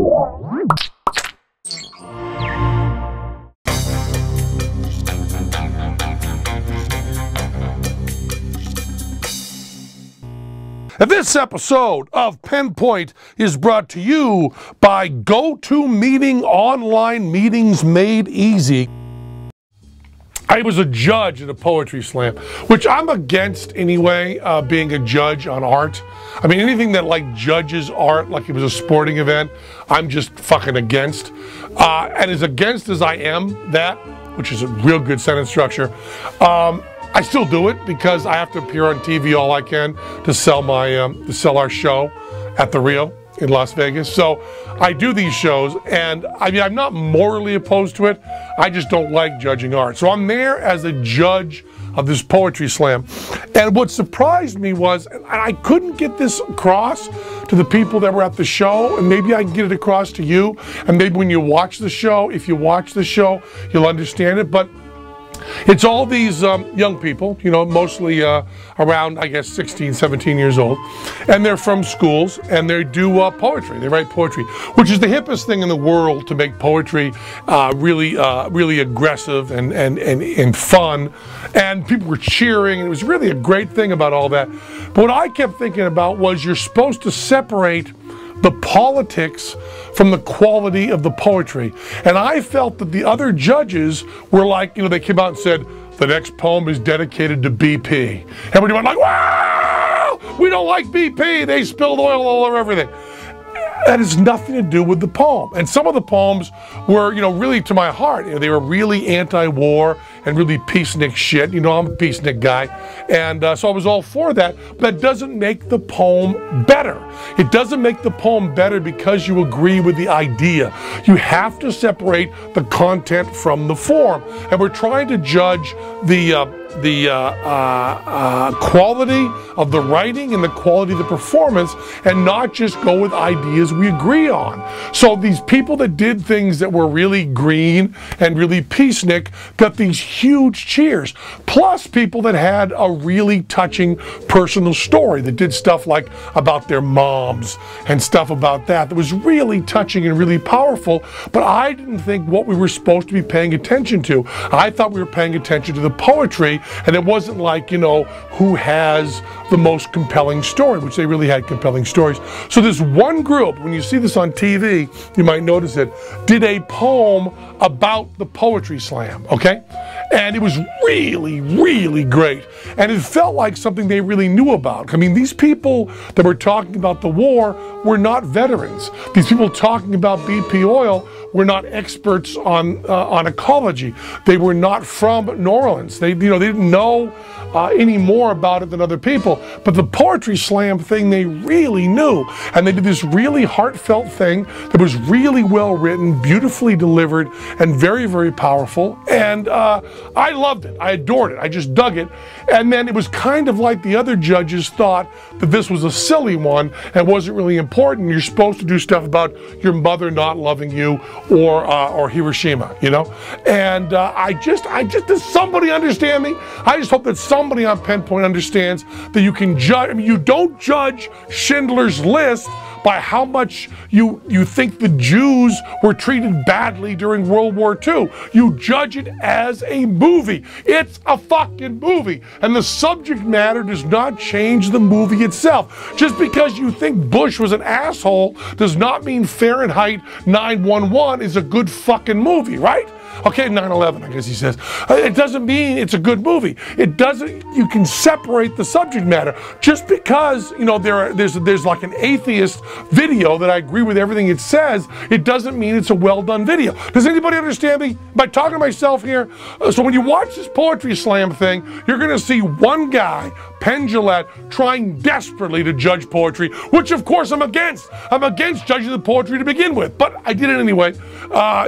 And this episode of Penn Point is brought to you by GoToMeeting Online Meetings Made Easy. I was a judge at a poetry slam, which I'm against anyway, being a judge on art. I mean, anything that like judges art like it was a sporting event, I'm just fucking against. And as against as I am that, which is a real good sentence structure, I still do it because I have to appear on TV all I can to sell my to sell our show at the Rio in Las Vegas. So I do these shows, and I mean, I'm not morally opposed to it. I just don't like judging art. So I'm there as a judge of this poetry slam. And what surprised me was, and I couldn't get this across to the people that were at the show, and maybe I can get it across to you, and maybe when you watch the show, if you watch the show, you'll understand it. But it's all these young people, you know, mostly around, I guess, 16, 17 years old. And they're from schools, and they do poetry. They write poetry, which is the hippest thing in the world, to make poetry really aggressive and fun. And people were cheering, and it was really a great thing about all that. But what I kept thinking about was you're supposed to separate the politics from the quality of the poetry. And I felt that the other judges were like, you know, they came out and said, the next poem is dedicated to BP. Everybody went like, wow, we don't like BP. They spilled oil all over everything. That has nothing to do with the poem. And some of the poems were, you know, really to my heart. You know, they were really anti-war and really peacenik shit. You know, I'm a peacenik guy. And so I was all for that. But that doesn't make the poem better. It doesn't make the poem better because you agree with the idea. You have to separate the content from the form. And we're trying to judge the quality of the writing and the quality of the performance, and not just go with ideas we agree on. So these people that did things that were really green and really peacenik got these huge cheers. Plus people that had a really touching personal story, that did stuff like about their moms and stuff about that was really touching and really powerful. But I didn't think what we were supposed to be paying attention to. I thought we were paying attention to the poetry. And it wasn't like, you know, who has the most compelling story, which they really had compelling stories. So this one group, when you see this on TV, you might notice it, did a poem about the poetry slam, okay? And it was really, really great. And it felt like something they really knew about. I mean, these people that were talking about the war were not veterans. These people talking about BP oil were not experts on ecology. They were not from New Orleans. They didn't know any more about it than other people. But the poetry slam thing, they really knew. And they did this really heartfelt thing that was really well written, beautifully delivered, and very, very powerful. And I loved it. I adored it. I just dug it. And then it was kind of like the other judges thought that this was a silly one and wasn't really important. You're supposed to do stuff about your mother not loving you or Hiroshima, you know? And does somebody understand me? I just hope that somebody on Penn Point understands that you can judge. I mean, you don't judge Schindler's List by how much you think the Jews were treated badly during World War II. You judge it as a movie. It's a fucking movie. And the subject matter does not change the movie itself. Just because you think Bush was an asshole does not mean Fahrenheit 9/11 is a good fucking movie, right? Okay, 9/11, I guess he says. It doesn't mean it's a good movie. It doesn't, you can separate the subject matter. Just because, you know, there's like an atheist video that I agree with everything it says, it doesn't mean it's a well done video. Does anybody understand me? Am I talking to myself here? So when you watch this poetry slam thing, you're gonna see one guy, Penn Jillette, trying desperately to judge poetry, which of course I'm against. I'm against judging the poetry to begin with, but I did it anyway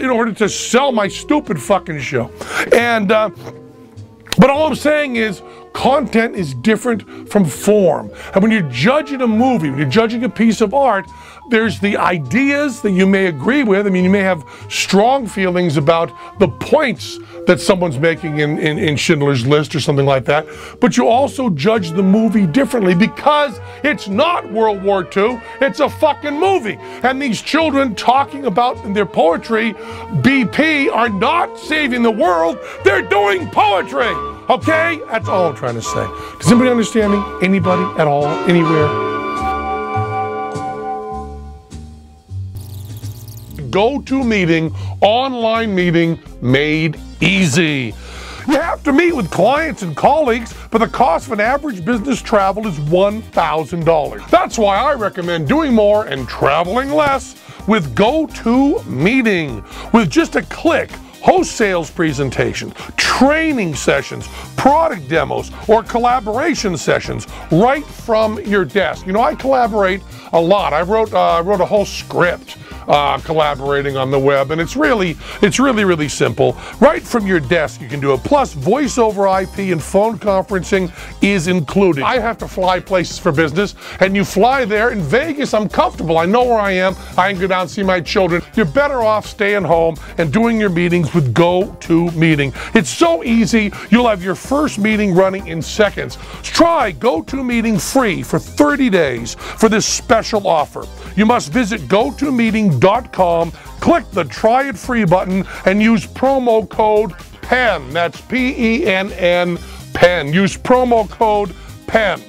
in order to sell my stupid fucking show. And but all I'm saying is, content is different from form. And when you're judging a movie, when you're judging a piece of art, there's the ideas that you may agree with. I mean, you may have strong feelings about the points that someone's making in Schindler's List or something like that, but you also judge the movie differently because it's not World War II, it's a fucking movie. And these children talking about in their poetry, BP are not saving the world, they're doing poetry. Okay? That's all I'm trying to say. Does anybody understand me? Anybody at all? Anywhere? GoToMeeting, online meeting made easy. You have to meet with clients and colleagues, but the cost of an average business travel is $1,000. That's why I recommend doing more and traveling less with GoToMeeting. With just a click, host sales presentations, training sessions, product demos, or collaboration sessions right from your desk. You know, I collaborate a lot. I wrote a whole script collaborating on the web, and it's really simple. Right from your desk you can do it. Plus, voice over IP and phone conferencing is included. I have to fly places for business, and you fly there. In Vegas, I'm comfortable. I know where I am. I can go down and see my children. You're better off staying home and doing your meetings with GoToMeeting. It's so easy. You'll have your first meeting running in seconds. Try GoToMeeting free for 30 days for this special offer. You must visit GoToMeeting.com, click the Try It Free button, and use promo code PENN. That's PENN, PENN. Use promo code PENN.